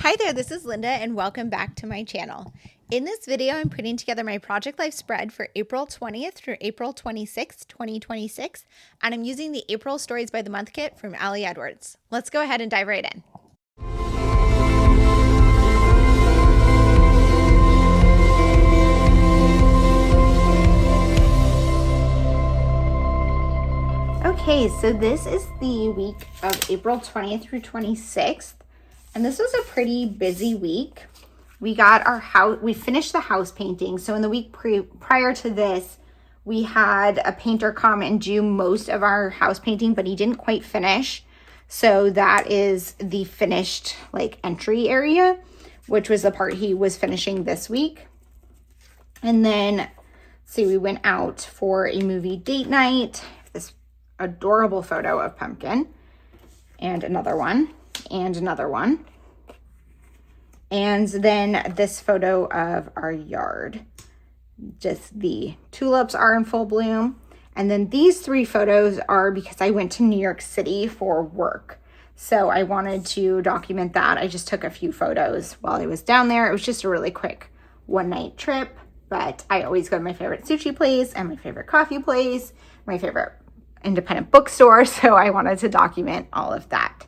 Hi there, this is Linda and welcome back to my channel. In this video, I'm putting together my project life spread for April 20th through April 26th, 2026, and I'm using the April Stories by the Month kit from Ali Edwards. Let's go ahead and dive right in. Okay, so this is the week of April 20th through 26th. And this was a pretty busy week. We got our house, we finished the house painting. So in the week prior to this, we had a painter come and do most of our house painting, but he didn't quite finish. So that is the finished entry area, which was the part he was finishing this week. And then, see, we went out for a movie date night. This adorable photo of Pumpkin and another one. And another one. And then this photo of our yard. Just the tulips are in full bloom. And then these three photos are because I went to New York City for work. So I wanted to document that. I just took a few photos while I was down there. It was just a really quick one-night trip. But I always go to my favorite sushi place and my favorite coffee place, my favorite independent bookstore. So I wanted to document all of that.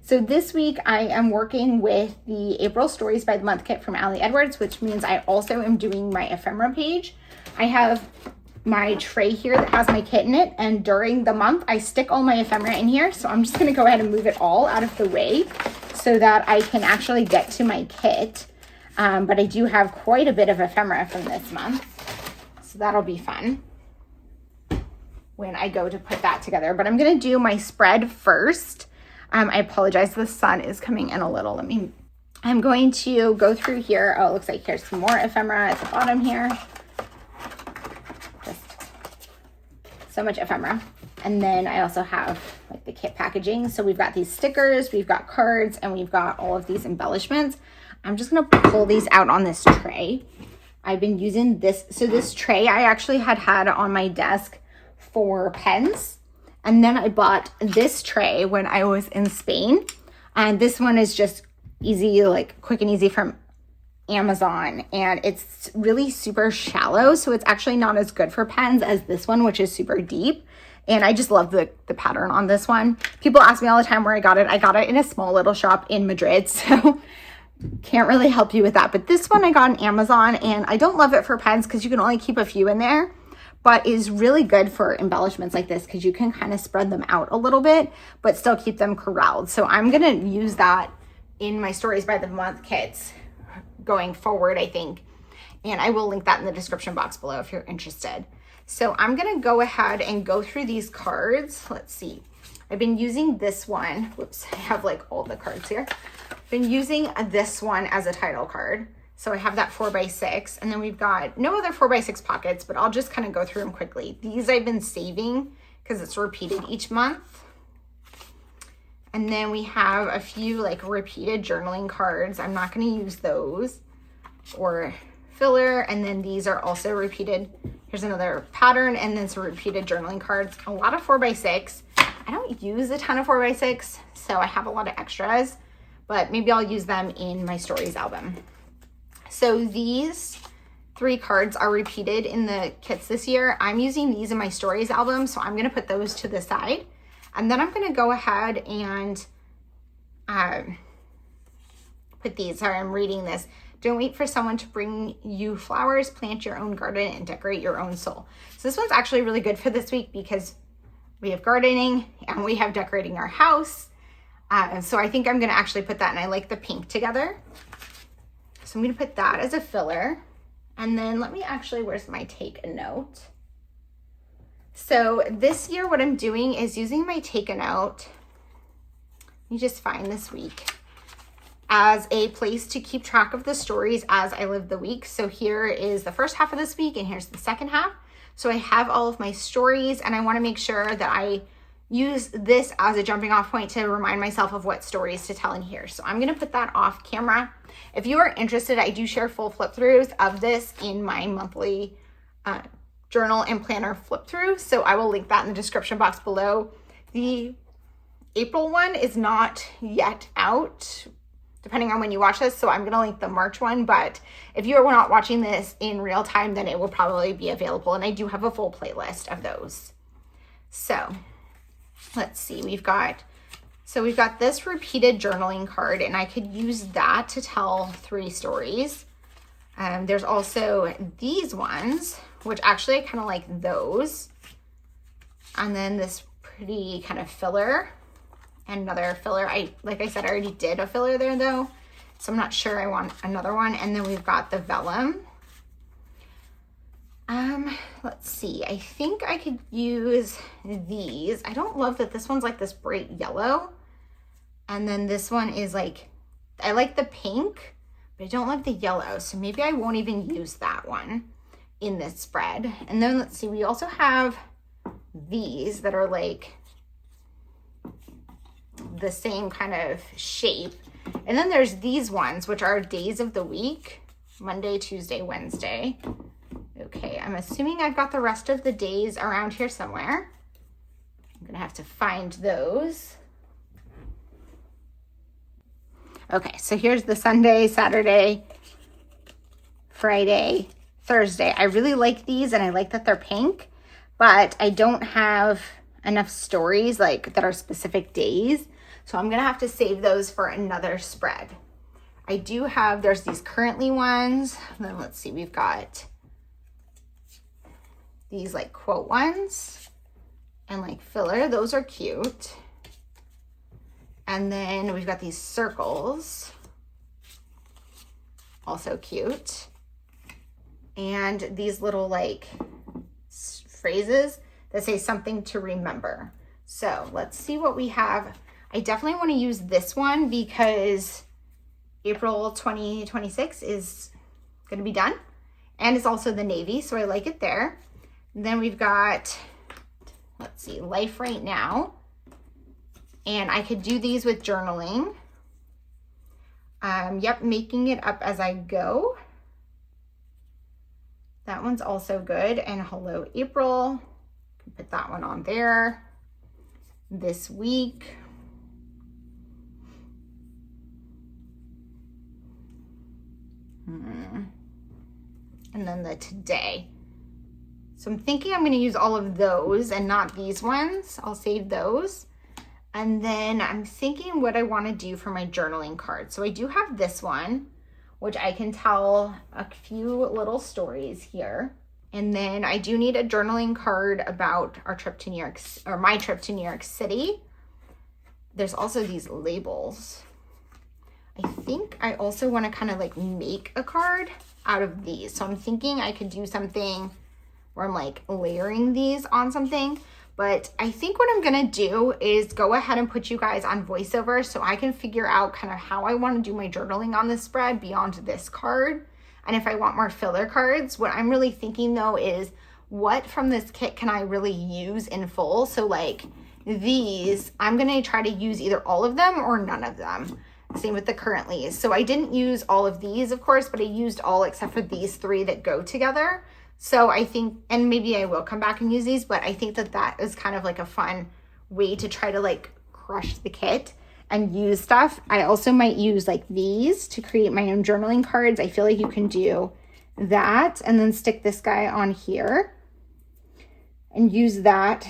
So this week I am working with the April Stories by the Month kit from Ali Edwards, which means I also am doing my ephemera page. I have my tray here that has my kit in it, and during the month I stick all my ephemera in here. So I'm just going to go ahead and move it all out of the way so that I can actually get to my kit. But I do have quite a bit of ephemera from this month, so that'll be fun when I go to put that together. But I'm going to do my spread first. I apologize, the sun is coming in a little. I'm going to go through here. Oh, it looks like here's some more ephemera at the bottom here. Just so much ephemera. And then I also have the kit packaging. So we've got these stickers, we've got cards, and we've got all of these embellishments. I'm just gonna pull these out on this tray. I've been using this. So this tray I actually had on my desk for pens. And then I bought this tray when I was in Spain. And this one is just easy, quick and easy from Amazon. And it's really super shallow. So it's actually not as good for pens as this one, which is super deep. And I just love the pattern on this one. People ask me all the time where I got it. I got it in a small little shop in Madrid. So can't really help you with that. But this one I got on Amazon. And I don't love it for pens because you can only keep a few in there. But is really good for embellishments like this because you can kind of spread them out a little bit, but still keep them corralled. So I'm going to use that in my Stories by the Month kits going forward, I think. And I will link that in the description box below if you're interested. So I'm going to go ahead and go through these cards. Let's see. I've been using this one. Whoops, I have all the cards here. I've been using this one as a title card. So I have that 4x6, and then we've got no other 4x6 pockets, but I'll just kind of go through them quickly. These I've been saving because it's repeated each month. And then we have a few repeated journaling cards. I'm not going to use those, or filler. And then these are also repeated. Here's another pattern, and then some repeated journaling cards. A lot of 4x6. I don't use a ton of 4x6, so I have a lot of extras, but maybe I'll use them in my stories album. So these three cards are repeated in the kits this year. I'm using these in my stories album, so I'm going to put those to the side. And then I'm going to go ahead and put these. Sorry, I'm reading this. Don't wait for someone to bring you flowers. Plant your own garden and decorate your own soul. So this one's actually really good for this week because we have gardening and we have decorating our house. So I think I'm going to actually put that, and I like the pink together. So I'm going to put that as a filler. And then let me actually, where's my take a note? So this year what I'm doing is using my take a note. Let me just find this week as a place to keep track of the stories as I live the week. So here is the first half of this week and here's the second half. So I have all of my stories, and I want to make sure that I use this as a jumping off point to remind myself of what stories to tell in here. So I'm going to put that off camera. If you are interested, I do share full flip throughs of this in my monthly journal and planner flip through. So I will link that in the description box below. The April one is not yet out. depending on when you watch this. So I'm going to link the March one, but if you are not watching this in real time, then it will probably be available. And I do have a full playlist of those. So let's see, we've got this repeated journaling card, and I could use that to tell 3 stories. There's also these ones, which actually I kind of like those. And then this pretty kind of filler. Another filler. Like I said, I already did a filler there though, so I'm not sure I want another one. And then we've got the vellum. Let's see, I think I could use these. I don't love that this one's like this bright yellow, and then this one is like, I like the pink, but I don't like the yellow, so maybe I won't even use that one in this spread. And then let's see, we also have these that are like the same kind of shape. And then there's these ones, which are days of the week, Monday, Tuesday, Wednesday. Okay, I'm assuming I've got the rest of the days around here somewhere. I'm gonna have to find those. Okay, so here's the Sunday, Saturday, Friday, Thursday. I really like these, and I like that they're pink, but I don't have enough stories like that are specific days. So I'm gonna have to save those for another spread. I do have, there's these currently ones. And then let's see, we've got these like quote ones and like filler. Those are cute. And then we've got these circles, also cute. And these little like phrases that say something to remember. So let's see what we have. I definitely want to use this one because April 2026 is going to be done. And it's also the navy, so I like it there. And then we've got, let's see, life right now. And I could do these with journaling. Yep, making it up as I go. That one's also good. And hello, April. Put that one on there. This week. And then the today. So I'm thinking I'm going to use all of those and not these ones. I'll save those. And then I'm thinking what I want to do for my journaling card. So I do have this one, which I can tell a few little stories here. And then I do need a journaling card about our trip to New York, or my trip to New York City. There's also these labels. I think I also want to kind of like make a card out of these. So I'm thinking I could do something where I'm like layering these on something. But I think what I'm gonna do is go ahead and put you guys on voiceover so I can figure out kind of how I want to do my journaling on this spread beyond this card. And if I want more filler cards, what I'm really thinking though is what from this kit can I really use in full? So like these, I'm gonna try to use either all of them or none of them. Same with the currently. So I didn't use all of these, of course, but I used all except for these 3 that go together. So I think, and maybe I will come back and use these, but I think that that is kind of like a fun way to try to like crush the kit and use stuff. I also might use like these to create my own journaling cards. I feel like you can do that and then stick this guy on here and use that.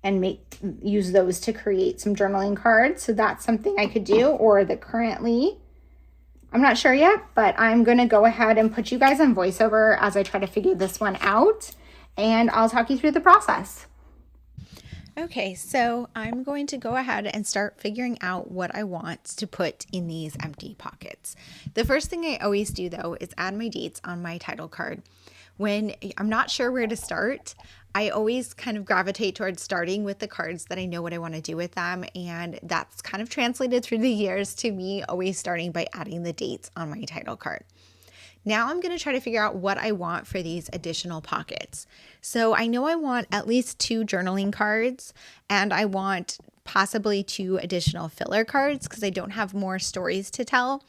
And use those to create some journaling cards. So that's something I could do, or the currently. I'm not sure yet, but I'm gonna go ahead and put you guys on voiceover as I try to figure this one out, and I'll talk you through the process. Okay, so I'm going to go ahead and start figuring out what I want to put in these empty pockets. The first thing I always do though is add my dates on my title card. When I'm not sure where to start, I always kind of gravitate towards starting with the cards that I know what I want to do with them. And that's kind of translated through the years to me always starting by adding the dates on my title card. Now I'm going to try to figure out what I want for these additional pockets. So I know I want at least 2 journaling cards, and I want possibly 2 additional filler cards because I don't have more stories to tell.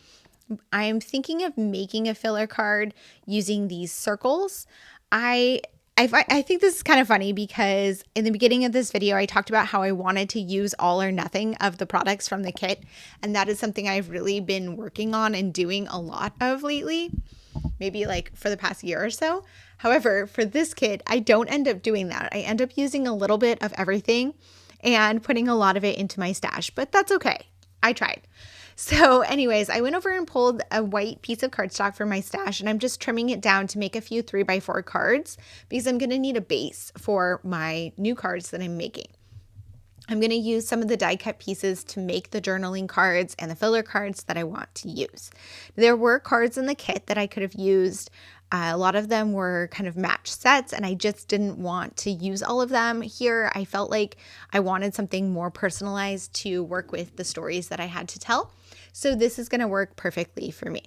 I'm thinking of making a filler card using these circles. I I think this is kind of funny because in the beginning of this video, I talked about how I wanted to use all or nothing of the products from the kit. And that is something I've really been working on and doing a lot of lately, maybe like for the past year or so. However, for this kit, I don't end up doing that. I end up using a little bit of everything and putting a lot of it into my stash, but that's okay. I tried. So anyways, I went over and pulled a white piece of cardstock from my stash, and I'm just trimming it down to make a few 3x4 cards because I'm going to need a base for my new cards that I'm making. I'm going to use some of the die cut pieces to make the journaling cards and the filler cards that I want to use. There were cards in the kit that I could have used. A lot of them were kind of match sets, and I just didn't want to use all of them. Here, I felt like I wanted something more personalized to work with the stories that I had to tell. So this is going to work perfectly for me.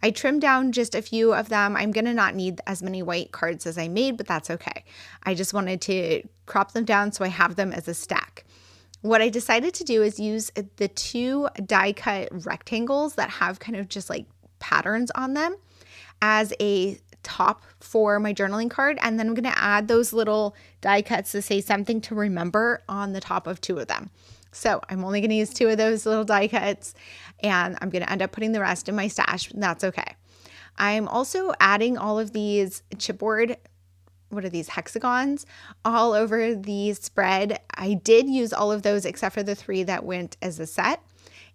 I trimmed down just a few of them. I'm going to not need as many white cards as I made, but that's okay. I just wanted to crop them down so I have them as a stack. What I decided to do is use the 2 die cut rectangles that have kind of just like patterns on them as a top for my journaling card. And then I'm going to add those little die cuts to say something to remember on the top of 2 of them. So I'm only going to use 2 of those little die cuts, and I'm going to end up putting the rest in my stash. And that's okay. I'm also adding all of these chipboard, what are these, hexagons, all over the spread. I did use all of those except for the 3 that went as a set.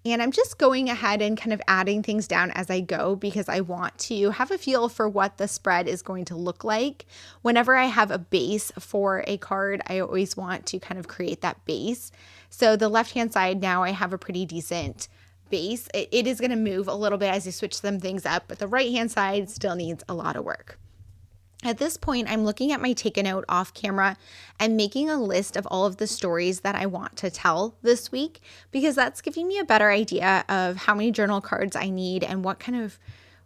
And I'm just going ahead and kind of adding things down as I go because I want to have a feel for what the spread is going to look like. Whenever I have a base for a card, I always want to kind of create that base. So the left-hand side now I have a pretty decent base. It is going to move a little bit as I switch some things up, but the right-hand side still needs a lot of work. At this point, I'm looking at my take a note off camera and making a list of all of the stories that I want to tell this week because that's giving me a better idea of how many journal cards I need and what kind of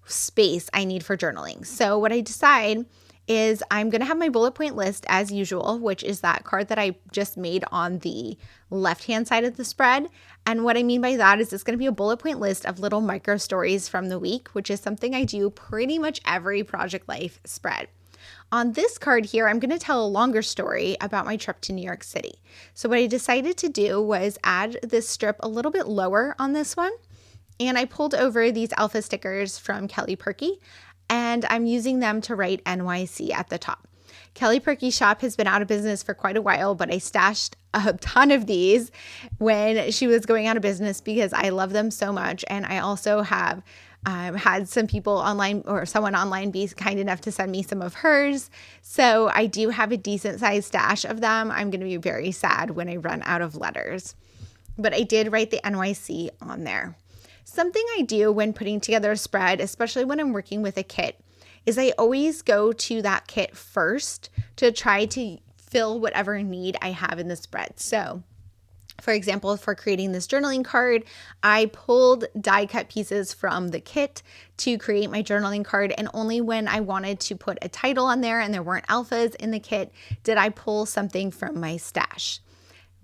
space I need for journaling. So what I decide is I'm going to have my bullet point list as usual, which is that card that I just made on the left-hand side of the spread. And what I mean by that is it's going to be a bullet point list of little micro stories from the week, which is something I do pretty much every Project Life spread. On this card here, I'm going to tell a longer story about my trip to New York City. So what I decided to do was add this strip a little bit lower on this one. And I pulled over these alpha stickers from Kelly Perky, and I'm using them to write NYC at the top. Kelly Perky's shop has been out of business for quite a while, but I stashed a ton of these when she was going out of business because I love them so much. And I also have had some people online or someone online be kind enough to send me some of hers. So I do have a decent sized stash of them. I'm going to be very sad when I run out of letters. But I did write the NYC on there. Something I do when putting together a spread, especially when I'm working with a kit, is I always go to that kit first to try to fill whatever need I have in the spread. So for example, for creating this journaling card, I pulled die cut pieces from the kit to create my journaling card. And only when I wanted to put a title on there and there weren't alphas in the kit, did I pull something from my stash.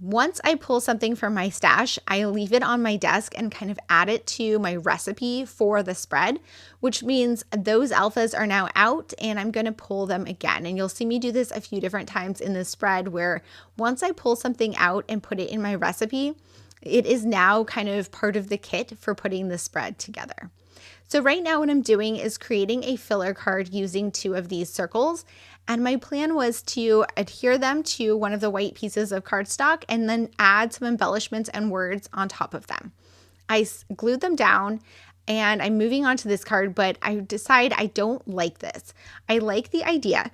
Once I pull something from my stash, I leave it on my desk and kind of add it to my recipe for the spread, which means those alphas are now out and I'm going to pull them again. And you'll see me do this a few different times in this spread where once I pull something out and put it in my recipe, it is now kind of part of the kit for putting the spread together. So right now what I'm doing is creating a filler card using 2 of these circles. And my plan was to adhere them to one of the white pieces of cardstock and then add some embellishments and words on top of them. I glued them down and I'm moving on to this card, but I decide I don't like this. I like the idea.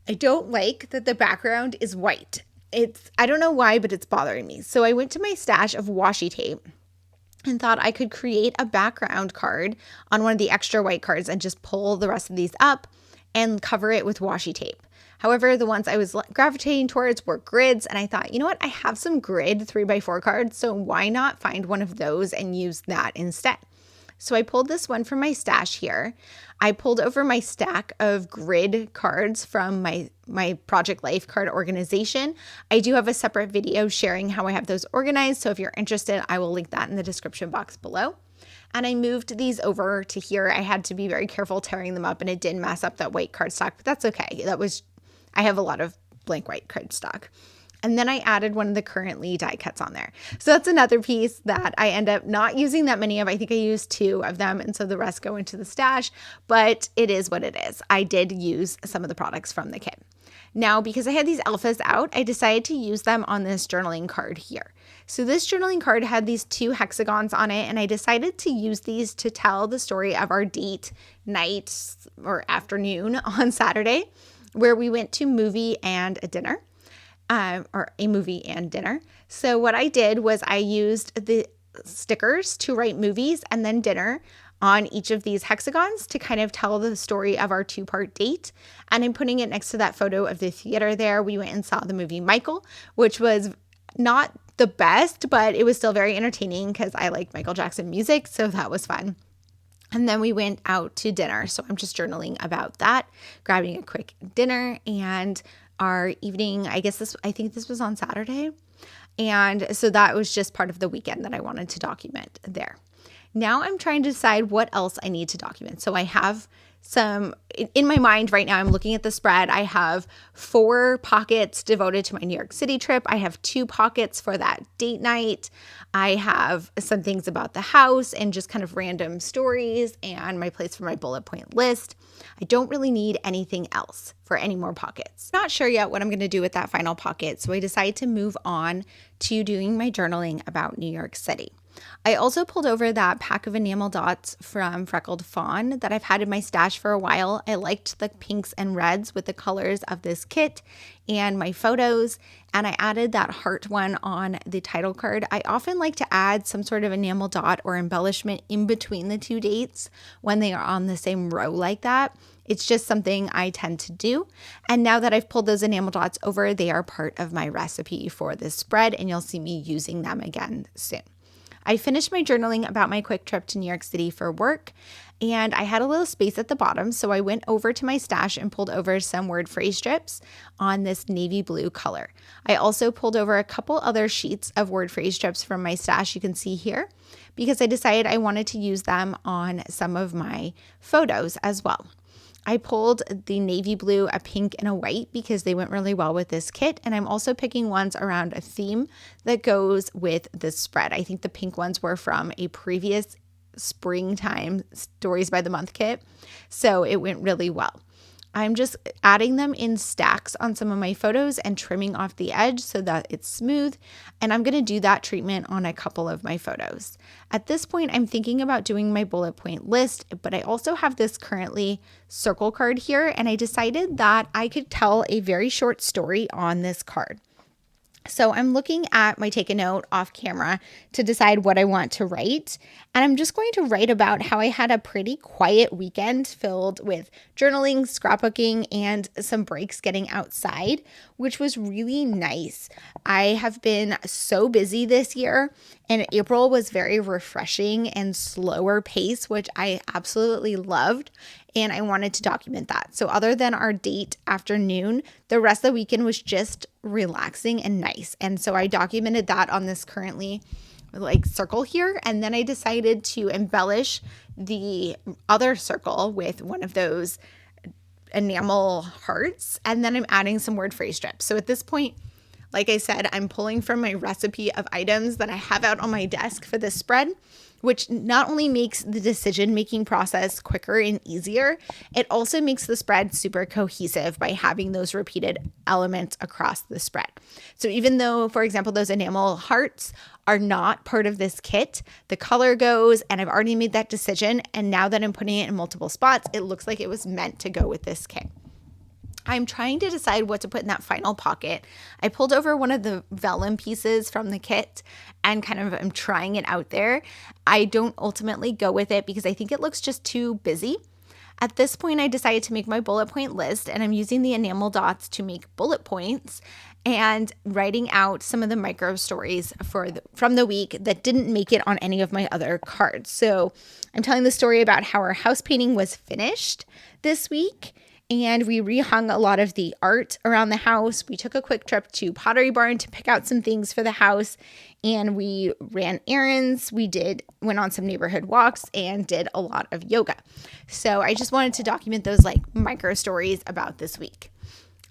I don't like that the background is white. I don't know why, but it's bothering me. So I went to my stash of washi tape and thought I could create a background card on one of the extra white cards and just pull the rest of these up and cover it with washi tape. However, the ones I was gravitating towards were grids, and I thought, you know what, I have some grid 3x4 cards, so why not find one of those and use that instead? So I pulled this one from my stash here. I pulled over my stack of grid cards from my Project Life card organization. I do have a separate video sharing how I have those organized, so if you're interested, I will link that in the description box below. And I moved these over to here. I had to be very careful tearing them up and it did mess up that white cardstock, but that's okay. That was I have a lot of blank white cardstock. And then I added one of the currently die cuts on there. So that's another piece that I end up not using that many of. I think I used 2 of them, and so the rest go into the stash, but it is what it is. I did use some of the products from the kit. Now, because I had these alphas out, I decided to use them on this journaling card here. So this journaling card had these 2 hexagons on it, and I decided to use these to tell the story of our date night or afternoon on Saturday, where we went to movie and a dinner. Or a movie and dinner. So what I did was I used the stickers to write movies and then dinner on each of these hexagons to kind of tell the story of our 2-part date. And I'm putting it next to that photo of the theater there. We went and saw the movie Michael, which was not the best, but it was still very entertaining because I like Michael Jackson music, so that was fun. And then we went out to dinner. So I'm just journaling about that, grabbing a quick dinner and our evening. I think this was on Saturday. And so that was just part of the weekend that I wanted to document there. Now I'm trying to decide what else I need to document. So I have some in my mind right now. I'm looking at the spread. I have 4 pockets devoted to my New York City trip. I have 2 pockets for that date night. I have some things about the house and just kind of random stories and my place for my bullet point list. I don't really need anything else for any more pockets. Not sure yet what I'm going to do with that final pocket, so I decided to move on to doing my journaling about New York City. I also pulled over that pack of enamel dots from Freckled Fawn that I've had in my stash for a while. I liked the pinks and reds with the colors of this kit and my photos, and I added that heart one on the title card. I often like to add some sort of enamel dot or embellishment in between the 2 dates when they are on the same row like that. It's just something I tend to do. And now that I've pulled those enamel dots over, they are part of my recipe for this spread, and you'll see me using them again soon. I finished my journaling about my quick trip to New York City for work, and I had a little space at the bottom, so I went over to my stash and pulled over some word phrase strips on this navy blue color. I also pulled over a couple other sheets of word phrase strips from my stash you can see here, because I decided I wanted to use them on some of my photos as well. I pulled the navy blue, a pink, and a white because they went really well with this kit. And I'm also picking ones around a theme that goes with this spread. I think the pink ones were from a previous springtime Stories by the Month kit, so it went really well. I'm just adding them in stacks on some of my photos and trimming off the edge so that it's smooth. And I'm going to do that treatment on a couple of my photos. At this point, I'm thinking about doing my bullet point list, but I also have this currently circle card here, and I decided that I could tell a very short story on this card. So I'm looking at my take a note off camera to decide what I want to write. And I'm just going to write about how I had a pretty quiet weekend filled with journaling, scrapbooking, and some breaks getting outside, which was really nice. I have been so busy this year, and April was very refreshing and slower pace, which I absolutely loved. And I wanted to document that. So other than our date afternoon, the rest of the weekend was just relaxing and nice. And so I documented that on this currently circle here. And then I decided to embellish the other circle with one of those enamel hearts. And then I'm adding some word phrase strips. So at this point, like I said, I'm pulling from my recipe of items that I have out on my desk for this spread, which not only makes the decision-making process quicker and easier, it also makes the spread super cohesive by having those repeated elements across the spread. So even though, for example, those enamel hearts are not part of this kit, the color goes, and I've already made that decision, and now that I'm putting it in multiple spots, it looks like it was meant to go with this kit. I'm trying to decide what to put in that final pocket. I pulled over one of the vellum pieces from the kit and kind of am trying it out there. I don't ultimately go with it because I think it looks just too busy. At this point, I decided to make my bullet point list, and I'm using the enamel dots to make bullet points and writing out some of the micro stories from the week that didn't make it on any of my other cards. So I'm telling the story about how our house painting was finished this week, and we rehung a lot of the art around the house. We took a quick trip to Pottery Barn to pick out some things for the house, and we ran errands. We went on some neighborhood walks and did a lot of yoga. So I just wanted to document those micro stories about this week.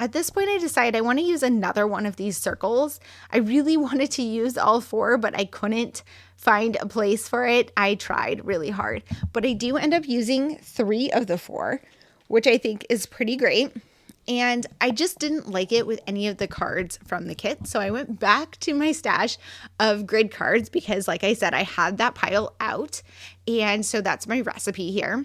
At this point, I decided I want to use another one of these circles. I really wanted to use all 4, but I couldn't find a place for it. I tried really hard, but I do end up using 3 of the 4, which I think is pretty great. And I just didn't like it with any of the cards from the kit. So I went back to my stash of grid cards because, like I said, I had that pile out. And so that's my recipe here.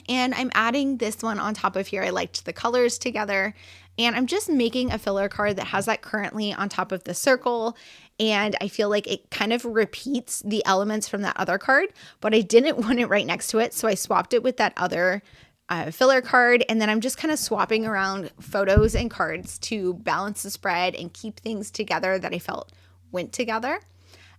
And I'm adding this one on top of here. I liked the colors together. And I'm just making a filler card that has that currently on top of the circle. And I feel like it kind of repeats the elements from that other card, but I didn't want it right next to it. So I swapped it with that other filler card. And then I'm just kind of swapping around photos and cards to balance the spread and keep things together that I felt went together.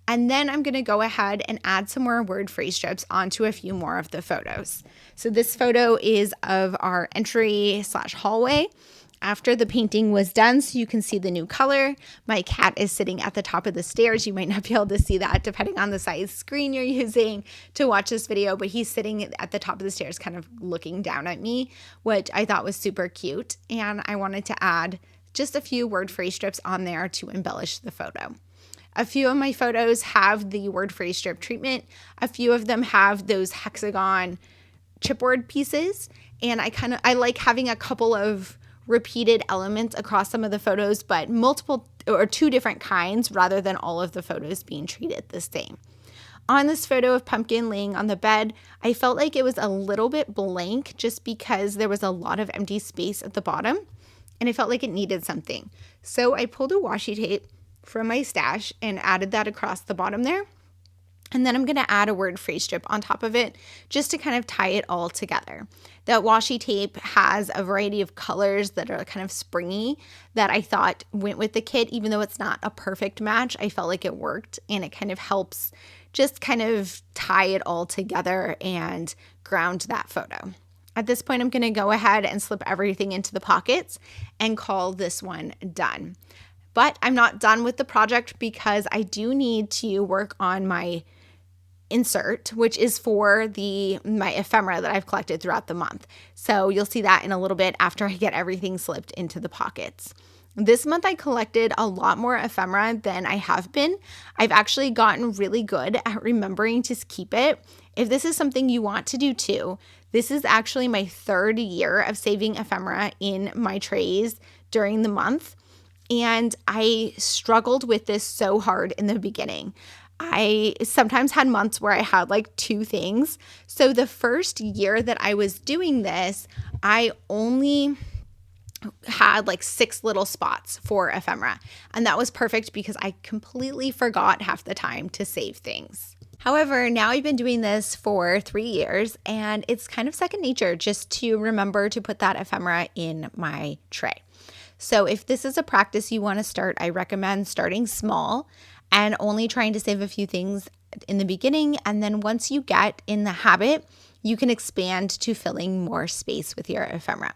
And then I'm going to go ahead and add some more word phrase strips onto a few more of the photos. So this photo is of our entry/hallway after the painting was done, so you can see the new color. My cat is sitting at the top of the stairs. You might not be able to see that depending on the size screen you're using to watch this video, but he's sitting at the top of the stairs kind of looking down at me, which I thought was super cute. And I wanted to add just a few word phrase strips on there to embellish the photo. A few of my photos have the word phrase strip treatment. A few of them have those hexagon chipboard pieces. And I like having a couple of repeated elements across some of the photos, but multiple or 2 different kinds rather than all of the photos being treated the same. On this photo of Pumpkin laying on the bed, I felt like it was a little bit blank just because there was a lot of empty space at the bottom and I felt like it needed something. So I pulled a washi tape from my stash and added that across the bottom there. And then I'm going to add a word phrase strip on top of it just to kind of tie it all together. That washi tape has a variety of colors that are kind of springy that I thought went with the kit. Even though it's not a perfect match, I felt like it worked and it kind of helps just kind of tie it all together and ground that photo. At this point, I'm going to go ahead and slip everything into the pockets and call this one done. But I'm not done with the project because I do need to work on my insert, which is for my ephemera that I've collected throughout the month. So you'll see that in a little bit after I get everything slipped into the pockets. This month I collected a lot more ephemera than I have been. I've actually gotten really good at remembering to keep it. If this is something you want to do too, this is actually my 3rd year of saving ephemera in my trays during the month. And I struggled with this so hard in the beginning. I sometimes had months where I had like 2 things. So the first year that I was doing this, I only had like 6 little spots for ephemera. And that was perfect because I completely forgot half the time to save things. However, now I've been doing this for 3 years and it's kind of second nature just to remember to put that ephemera in my tray. So if this is a practice you want to start, I recommend starting small and only trying to save a few things in the beginning. And then once you get in the habit, you can expand to filling more space with your ephemera.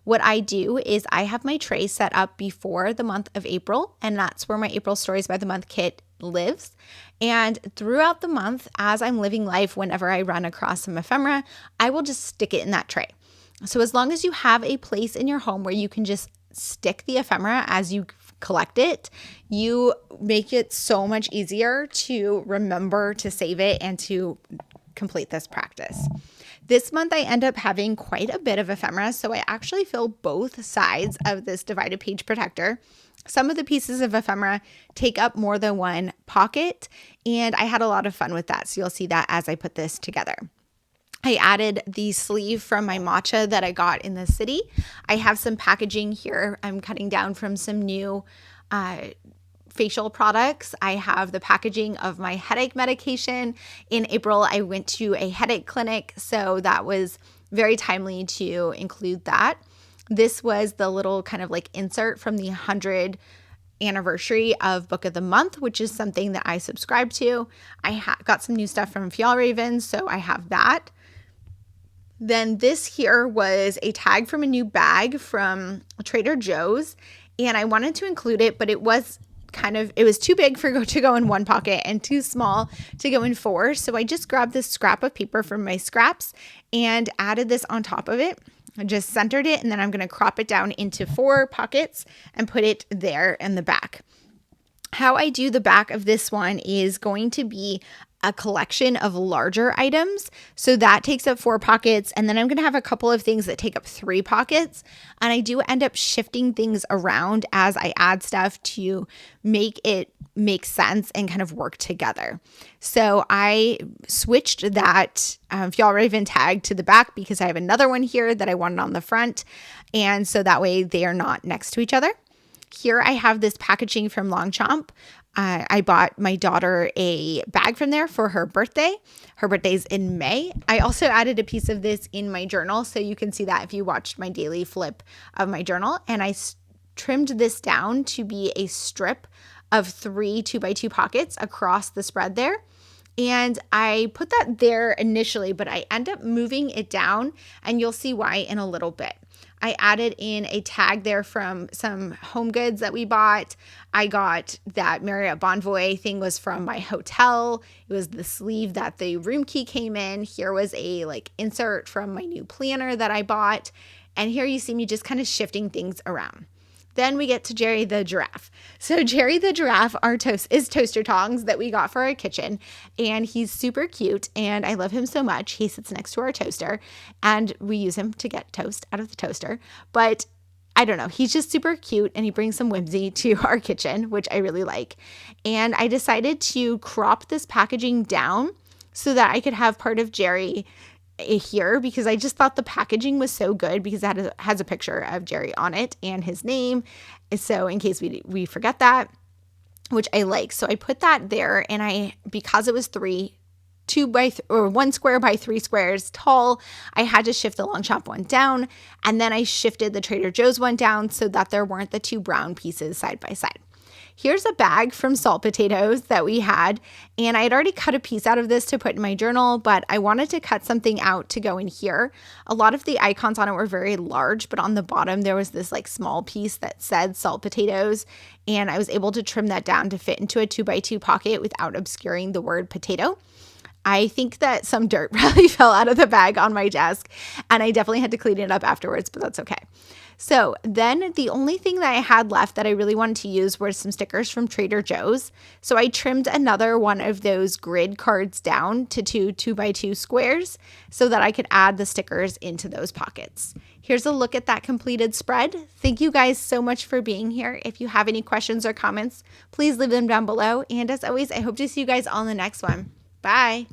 What I do is I have my tray set up before the month of April, and that's where my April Stories by the Month kit lives. And throughout the month, as I'm living life, whenever I run across some ephemera, I will just stick it in that tray. So as long as you have a place in your home where you can just stick the ephemera as you collect it, you make it so much easier to remember to save it and to complete this practice. This month I end up having quite a bit of ephemera, so I actually fill both sides of this divided page protector. Some of the pieces of ephemera take up more than one pocket, and I had a lot of fun with that, so you'll see that as I put this together. I added the sleeve from my matcha that I got in the city. I have some packaging here. I'm cutting down from some new facial products. I have the packaging of my headache medication. In April, I went to a headache clinic, so that was very timely to include that. This was the little kind of like insert from the 100 anniversary of Book of the Month, which is something that I subscribe to. I got some new stuff from Fjallraven, so I have that. Then this here was a tag from a new bag from Trader Joe's, and I wanted to include it, but it was too big to go in one pocket and too small to go in 4. So I just grabbed this scrap of paper from my scraps and added this on top of it. I just centered it, and then I'm going to crop it down into 4 pockets and put it there in the back. How I do the back of this one is going to be a collection of larger items. So that takes up 4 pockets. And then I'm going to have a couple of things that take up 3 pockets. And I do end up shifting things around as I add stuff to make it make sense and kind of work together. So I switched that, if y'all already been tagged, to the back because I have another one here that I wanted on the front. And so that way they are not next to each other. Here I have this packaging from Longchamp. I bought my daughter a bag from there for her birthday. Her birthday's in May. I also added a piece of this in my journal, so you can see that if you watched my daily flip of my journal. And I trimmed this down to be a strip of 3 2x2 pockets across the spread there. And I put that there initially, but I end up moving it down, and you'll see why in a little bit. I added in a tag there from some home goods that we bought. I got that Marriott Bonvoy thing was from my hotel. It was the sleeve that the room key came in. Here was a insert from my new planner that I bought. And here you see me just kind of shifting things around. Then we get to Jerry the giraffe. So Jerry the giraffe is toaster tongs that we got for our kitchen, and he's super cute and I love him so much. He sits next to our toaster and we use him to get toast out of the toaster. But I don't know, he's just super cute and he brings some whimsy to our kitchen, which I really like. And I decided to crop this packaging down so that I could have part of Jerry here because I just thought the packaging was so good because it has a picture of Jerry on it and his name. So in case we forget that, which I like. So I put that there, and because it was 1 square by 3 squares tall, I had to shift the Longchamp one down, and then I shifted the Trader Joe's one down so that there weren't the 2 brown pieces side by side. Here's a bag from salt potatoes that we had, and I had already cut a piece out of this to put in my journal, but I wanted to cut something out to go in here. A lot of the icons on it were very large, but on the bottom there was this small piece that said salt potatoes, and I was able to trim that down to fit into a 2x2 pocket without obscuring the word potato. I think that some dirt probably fell out of the bag on my desk, and I definitely had to clean it up afterwards, but that's okay. So then the only thing that I had left that I really wanted to use were some stickers from Trader Joe's. So I trimmed another one of those grid cards down to 2 2x2 squares so that I could add the stickers into those pockets. Here's a look at that completed spread. Thank you guys so much for being here. If you have any questions or comments, please leave them down below. And as always, I hope to see you guys on the next one. Bye.